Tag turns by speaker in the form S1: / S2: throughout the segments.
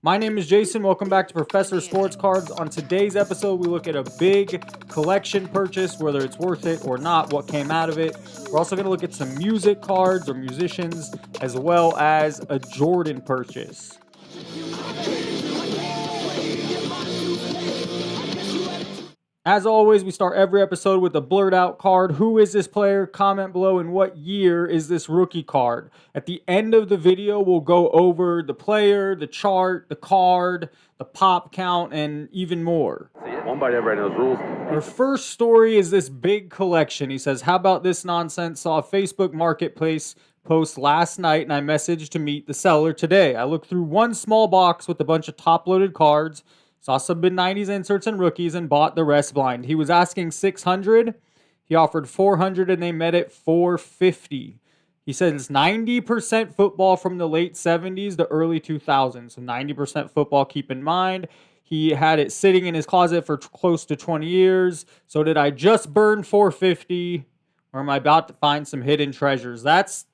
S1: My name is Jason. Welcome back to Professor Sports Cards. On today's episode, we look at a big collection purchase, whether it's worth it or not, what came out of it. We're also going to look at some music cards or musicians, as well as a Jordan purchase. As always, we start every episode with a blurred out card. Who is this player? Comment below, and what year is this rookie card? At the end of the video, we'll go over the player, the chart, the card, the pop count, and even more.
S2: One bite everybody knows rules.
S1: Our first story is this big collection. He says, how about this nonsense? Saw a Facebook Marketplace post last night, and I messaged to meet the seller today. I looked through one small box with a bunch of top-loaded cards, saw some mid-90s inserts and rookies, and bought the rest blind. He was asking $600. He offered $400, and they met at $450. He said it's 90% football from the late 70s to early 2000s. So 90% football, keep in mind. He had it sitting in his closet for close to 20 years. So did I just burn $450, or am I about to find some hidden treasures? That's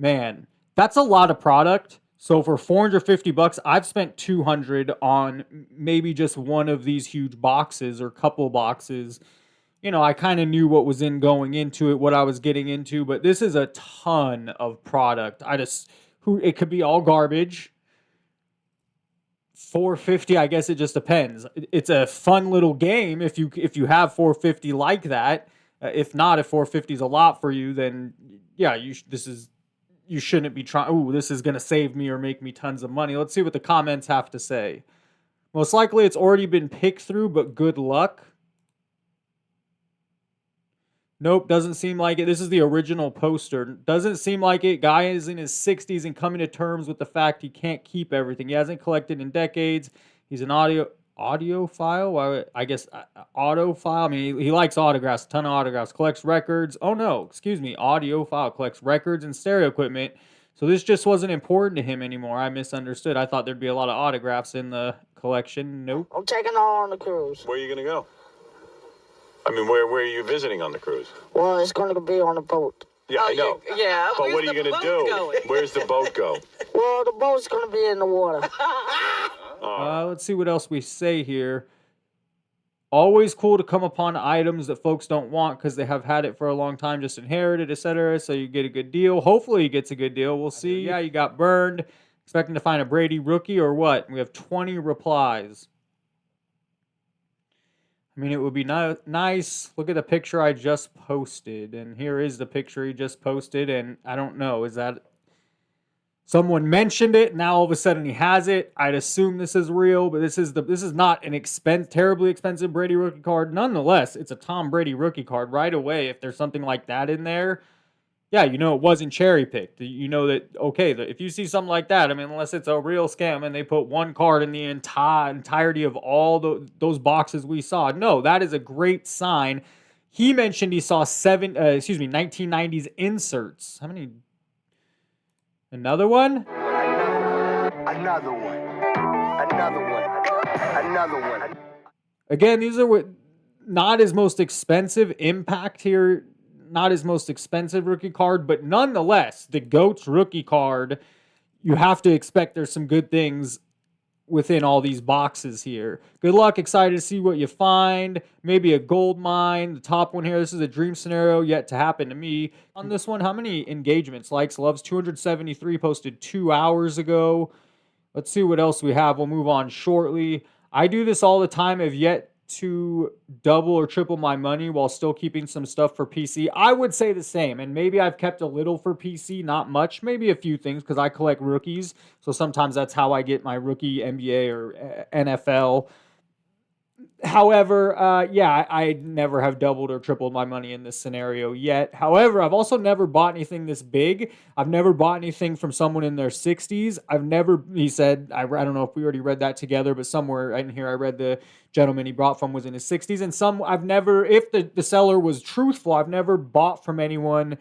S1: a lot of product. So for $450, I've spent $200 on maybe just one of these huge boxes or couple boxes. You know, I kind of knew what was going into it, what I was getting into, but this is a ton of product. It could be all garbage. $450, I guess it just depends. It's a fun little game if you have $450 like that. If not, if $450 is a lot for you, then yeah, you shouldn't be trying, ooh, this is going to save me or make me tons of money. Let's see what the comments have to say. Most likely it's already been picked through, but good luck. Nope, doesn't seem like it. This is the original poster. Doesn't seem like it. Guy is in his 60s and coming to terms with the fact he can't keep everything. He hasn't collected in decades. He's an audiophile. Well, I guess autophile. I mean, he likes autographs, a ton of autographs. Collects records. Oh no, excuse me. Audiophile collects records and stereo equipment. So this just wasn't important to him anymore. I misunderstood. I thought there'd be a lot of autographs in the collection. Nope.
S3: I'm taking her on the cruise.
S2: Where are you going to go? I mean, where are you visiting on the cruise?
S3: Well, it's going to be on a boat.
S2: Yeah, I know.
S4: Yeah.
S2: But what are you going to do?
S4: Going?
S2: Where's the boat go?
S3: Well, the boat's going to be in the water.
S1: Let's see what else we say here. Always cool to come upon items that folks don't want because they have had it for a long time, just inherited, etc. So you get a good deal. Hopefully he gets a good deal. We'll see. Yeah, you got burned. Expecting to find a Brady rookie or what? We have 20 replies. I mean, it would be nice. Look at the picture I just posted. And here is the picture he just posted. And I don't know. Is that... Someone mentioned it. Now all of a sudden he has it. I'd assume this is real. But this is not an terribly expensive Brady rookie card. Nonetheless, it's a Tom Brady rookie card right away. If there's something like that in there... Yeah, you know it wasn't cherry-picked. You know that, okay, if you see something like that, I mean, unless it's a real scam and they put one card in the entirety of all those boxes we saw. No, that is a great sign. He mentioned he saw 1990s inserts. How many? Another one?
S3: Another one.
S1: Again, these are not his most expensive impact here. Not his most expensive rookie card, but nonetheless, the GOAT's rookie card, you have to expect there's some good things within all these boxes here. Good luck. Excited to see what you find. Maybe a gold mine. The top one here, this is a dream scenario yet to happen to me. On this one, how many engagements? Likes, loves, 273, posted 2 hours ago. Let's see what else we have. We'll move on shortly. I do this all the time. I've yet to double or triple my money while still keeping some stuff for PC. I would say the same, and maybe I've kept a little for PC, not much, maybe a few things because I collect rookies, so sometimes that's how I get my rookie NBA or NFL. However, yeah, I never have doubled or tripled my money in this scenario yet. However, I've also never bought anything this big. I've never bought anything from someone in their 60s. He said, I don't know if we already read that together, but somewhere in here I read the gentleman he bought from was in his 60s. And if the seller was truthful, I've never bought from anyone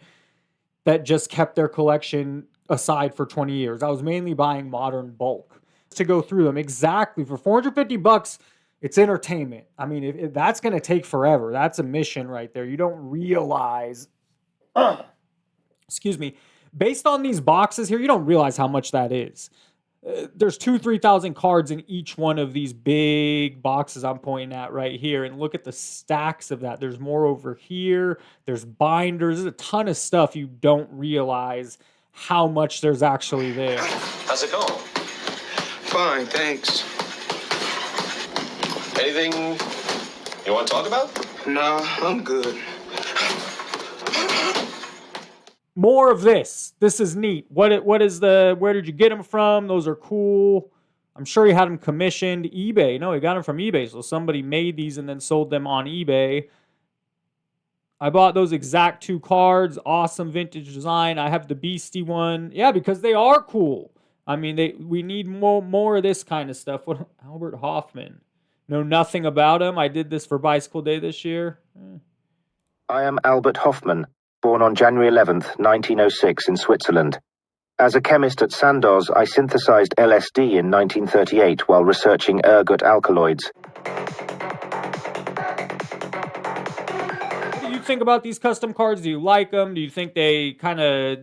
S1: that just kept their collection aside for 20 years. I was mainly buying modern bulk to go through them. Exactly. For $450, it's entertainment. I mean, if that's going to take forever. That's a mission right there. You don't realize, excuse me, based on these boxes here, you don't realize how much that is. there's 3,000 cards in each one of these big boxes I'm pointing at right here. And look at the stacks of that. There's more over here. There's binders. There's a ton of stuff you don't realize how much there's actually there.
S4: How's it going?
S5: Fine, thanks.
S4: Anything you want to talk about?
S5: No, I'm good.
S1: More of this. This is neat. Where did you get them from? Those are cool. I'm sure he had them commissioned. eBay. No, he got them from eBay. So somebody made these and then sold them on eBay. I bought those exact 2 cards. Awesome vintage design. I have the Beastie one. Yeah, because they are cool. I mean, we need more of this kind of stuff. What, Albert Hoffman. Know nothing about him. I did this for Bicycle Day this year.
S6: I am Albert Hoffman, born on January 11th, 1906 in Switzerland. As a chemist at Sandoz, I synthesized LSD in 1938 while researching ergot alkaloids.
S1: What do you think about these custom cards? Do you like them? Do you think they kind of...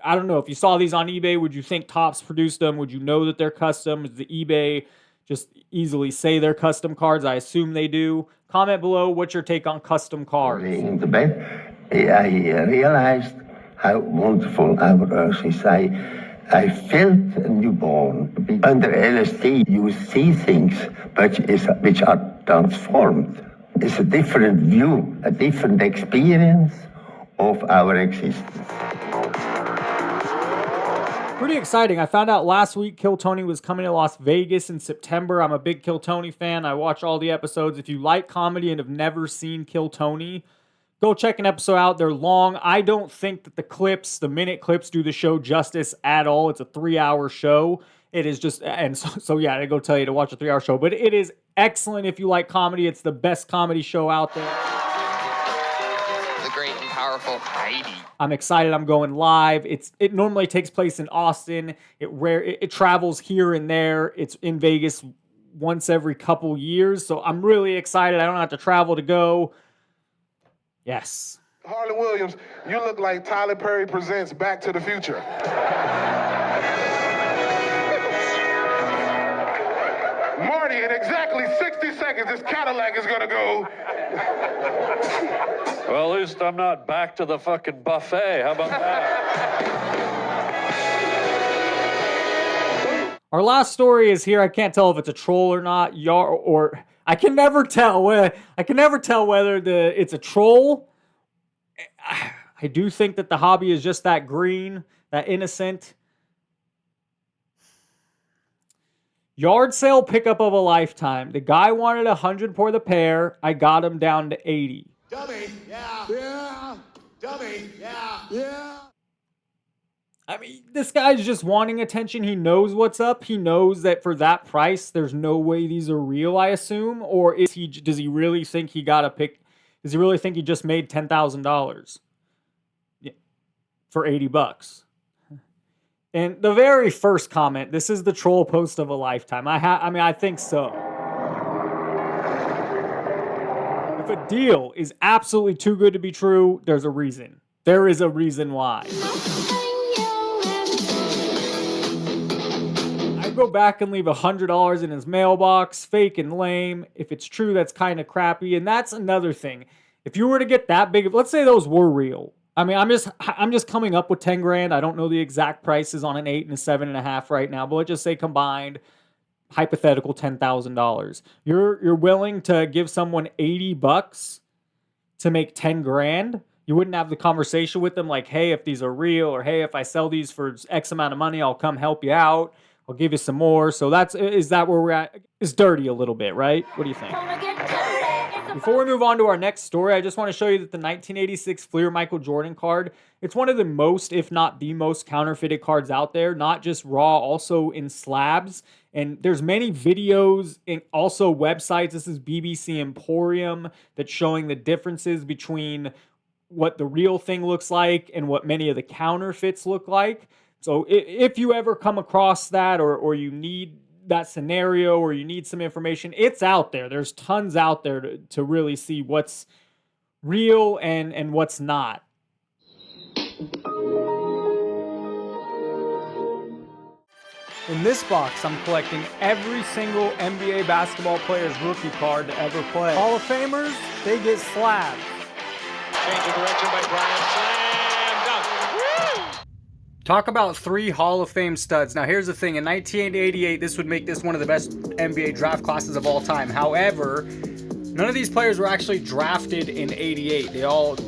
S1: I don't know. If you saw these on eBay, would you think Topps produced them? Would you know that they're custom? Does the eBay just easily say they're custom cards? I assume they do. Comment below. What's your take on custom cards?
S7: In the bed, I realized how wonderful our Earth is. I felt newborn. Under LSD, you see things which are transformed. It's a different view, a different experience of our existence.
S1: Pretty exciting. I found out last week Kill Tony was coming to Las Vegas in September. I'm a big Kill Tony fan. I watch all the episodes. If you like comedy and have never seen Kill Tony, go check an episode out. They're long. I don't think that the minute clips do the show justice at all. It's a 3-hour show. It is just, and so yeah, I go tell you to watch a 3-hour show, but it is excellent if you like comedy. It's the best comedy show out there.
S8: The great and powerful Heidi.
S1: I'm excited. I'm going live. It normally takes place in Austin. It travels here and there. It's in Vegas once every couple years. So I'm really excited. I don't have to travel to go. Yes.
S9: Harlan Williams, you look like Tyler Perry presents Back to the Future. Marty, in exactly 60 seconds, this Cadillac is gonna go.
S2: Well, at least I'm not back to the fucking buffet. How about that?
S1: Our last story is here. I can't tell if it's a troll or not. I can never tell. I can never tell whether it's a troll. I do think that the hobby is just that green, that innocent. Yard sale pickup of a lifetime. The guy wanted 100 for the pair. I got him down to 80.
S9: Dummy, yeah. Dummy, yeah.
S1: I mean, this guy's just wanting attention. He knows what's up. He knows that for that price, there's no way these are real, I assume. Or does he really think he got a pick? Does he really think he just made $10,000 for $80? And the very first comment, this is the troll post of a lifetime. I think so. If a deal is absolutely too good to be true, there's a reason. There is a reason why. I go back and leave $100 in his mailbox, fake and lame. If it's true, that's kind of crappy. And that's another thing. If you were to get that big, let's say those were real. I mean, I'm just coming up with 10 grand. I don't know the exact prices on an 8 and a 7.5 right now, but let's just say combined, hypothetical $10,000. You're willing to give someone $80 to make 10 grand? You wouldn't have the conversation with them like, hey, if these are real, or hey, if I sell these for X amount of money, I'll come help you out. I'll give you some more. So is that where we're at? It's dirty a little bit, right? What do you think? Before we move on to our next story, I just want to show you that the 1986 Fleer Michael Jordan card, it's one of the most, if not the most, counterfeited cards out there. Not just raw, also in slabs. And there's many videos and also websites. This is BBC Emporium that's showing the differences between what the real thing looks like and what many of the counterfeits look like. So if you ever come across that or you need that scenario or you need some information, it's out there. There's tons out there to really see what's real and what's not. In this box, I'm collecting every single NBA basketball player's rookie card to ever play. Hall of Famers, they get slabs.
S4: Change of direction by Bryant. Slam dunk. Woo!
S1: Talk about 3 Hall of Fame studs. Now here's the thing, in 1988, this would make this one of the best NBA draft classes of all time. However, none of these players were actually drafted in 88.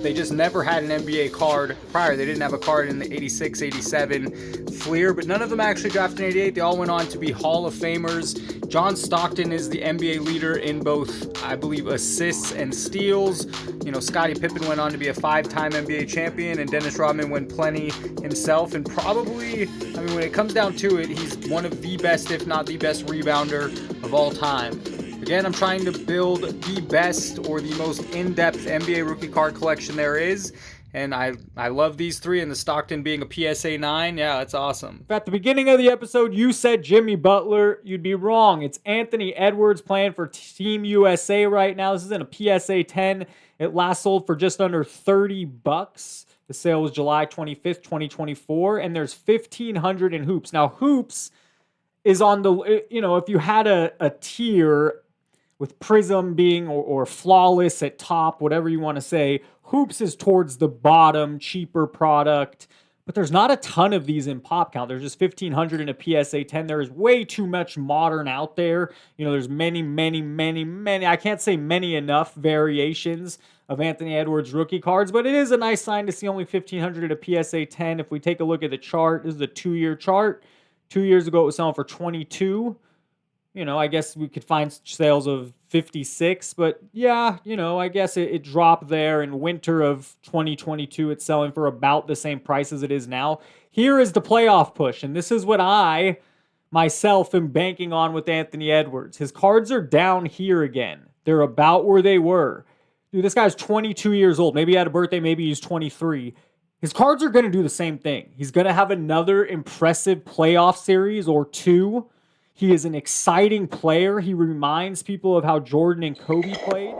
S1: They just never had an NBA card prior. They didn't have a card in the 86, 87 Fleer, but none of them actually drafted in 88. They all went on to be Hall of Famers. John Stockton is the NBA leader in both, I believe, assists and steals. You know, Scottie Pippen went on to be a 5-time NBA champion, and Dennis Rodman won plenty himself. And probably, I mean, when it comes down to it, he's one of the best, if not the best rebounder of all time. Again, I'm trying to build the best or the most in-depth NBA rookie card collection there is. And I love these 3, and the Stockton being a PSA 9, yeah, that's awesome. If at the beginning of the episode you said Jimmy Butler, you'd be wrong. It's Anthony Edwards playing for Team USA right now. This is in a PSA 10. It last sold for just under $30. The sale was July 25th, 2024, and there's 1,500 in Hoops. Now, Hoops is on the, you know, if you had a tier with Prism being or Flawless at top, whatever you want to say, Hoops is towards the bottom, cheaper product. But there's not a ton of these in pop count. There's just 1,500 in a PSA 10. There is way too much modern out there. You know, there's many, I can't say many enough variations of Anthony Edwards rookie cards, but it is a nice sign to see only 1,500 at a PSA 10. If we take a look at the chart, this is a 2-year chart. 2 years ago, it was selling for 22. You know, I guess we could find sales of 56, but yeah, you know, I guess it dropped there. In winter of 2022, it's selling for about the same price as it is now. Here is the playoff push, and this is what I, myself, am banking on with Anthony Edwards. His cards are down here again. They're about where they were. Dude, this guy's 22 years old. Maybe he had a birthday, maybe he's 23. His cards are going to do the same thing. He's going to have another impressive playoff series or 2. He is an exciting player. He reminds people of how Jordan and Kobe played.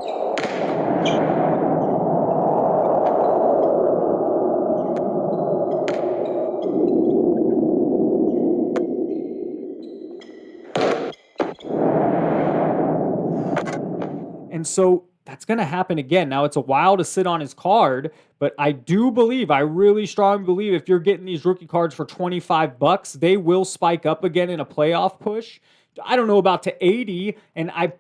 S1: And so that's going to happen again. Now, it's a while to sit on his card, but I really strongly believe if you're getting these rookie cards for $25, they will spike up again in a playoff push. I don't know about to 80, and I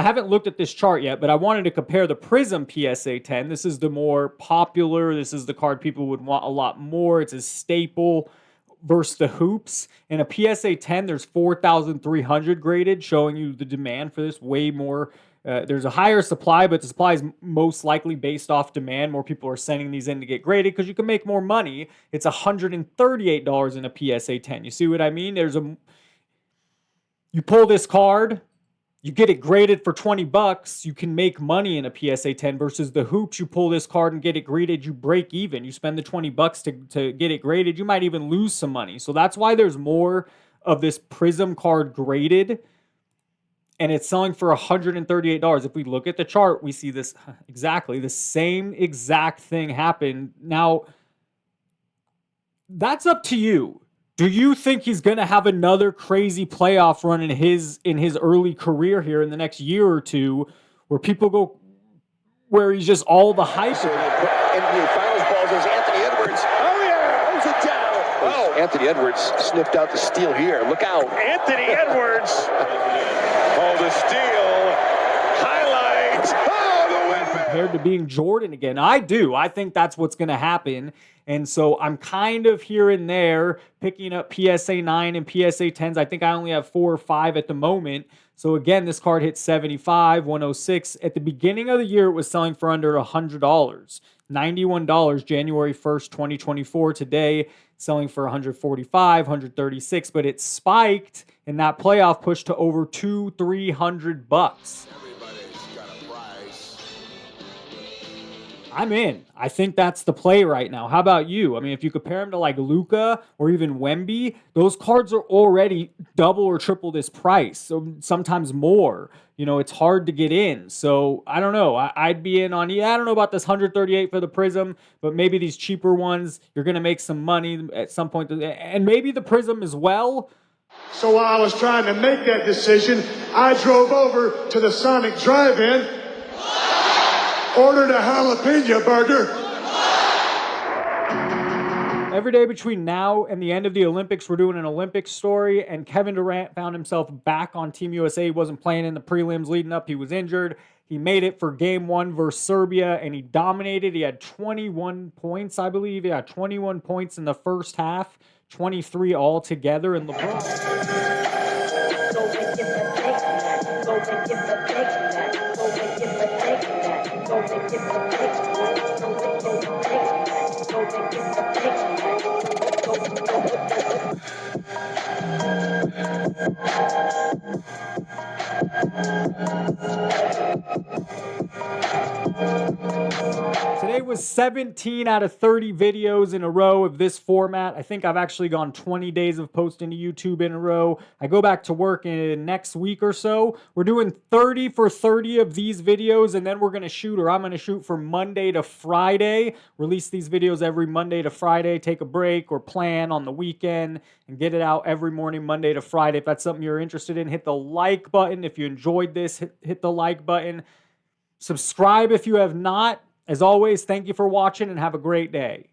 S1: haven't looked at this chart yet, but I wanted to compare the Prism PSA 10. This is the more popular. This is the card people would want a lot more. It's a staple versus the Hoops. In a PSA 10, there's 4,300 graded, showing you the demand for this way more. There's a higher supply, but the supply is most likely based off demand. More people are sending these in to get graded because you can make more money. It's $138 in a PSA 10. You see what I mean? You pull this card, you get it graded for $20, you can make money in a PSA 10 versus the Hoops. You pull this card and get it graded, you break even. You spend the $20 to get it graded, you might even lose some money. So that's why there's more of this Prism card graded, and it's selling for $138. If we look at the chart, we see this exactly, the same exact thing happen. Now, that's up to you. Do you think he's going to have another crazy playoff run in his early career here in the next year or two, where people go, where he's just all the hype?
S10: NBA Finals balls is Anthony Edwards. Oh yeah, there's a down. Oh, Anthony Edwards sniffed out the steal here. Look out, Anthony Edwards.
S9: Oh, the steal. Highlights. Oh, the win.
S1: Compared to being Jordan again. I do. I think that's what's going to happen. And so I'm kind of here and there picking up PSA 9 and PSA 10s. I think I only have 4 or 5 at the moment. So again, this card hit 75, 106. At the beginning of the year, it was selling for under $100. $91 January 1st, 2024. Today, selling for $145, $136. But it spiked in that playoff push to over $200-$300. I'm in. I think that's the play right now. How about you? I mean, if you compare him to like Luka or even Wemby, those cards are already double or triple this price. So sometimes more. You know, it's hard to get in. So I don't know. I'd be in on, I don't know about this 138 for the Prism, but maybe these cheaper ones, you're going to make some money at some point. And maybe the Prism as well.
S9: So while I was trying to make that decision, I drove over to the Sonic Drive-In, ordered a jalapeno burger.
S1: Every day between now and the end of the Olympics, we're doing an Olympics story, and Kevin Durant found himself back on Team USA. He wasn't playing in the prelims leading up. He was injured. He made it for Game 1 versus Serbia, and he dominated. He had 21 points, I believe. Yeah, 21 points in the first half, 23 altogether. And LeBron... Today was 17 out of 30 videos in a row of this format. I think I've actually gone 20 days of posting to YouTube in a row. I go back to work in next week or so. We're doing 30 for 30 of these videos, and then we're going to shoot, or I'm going to shoot from Monday to Friday. Release these videos every Monday to Friday, take a break or plan on the weekend, and get it out every morning, Monday to Friday. If that's something you're interested in, hit the like button. If you enjoyed this, hit the like button. Subscribe if you have not. As always, thank you for watching and have a great day.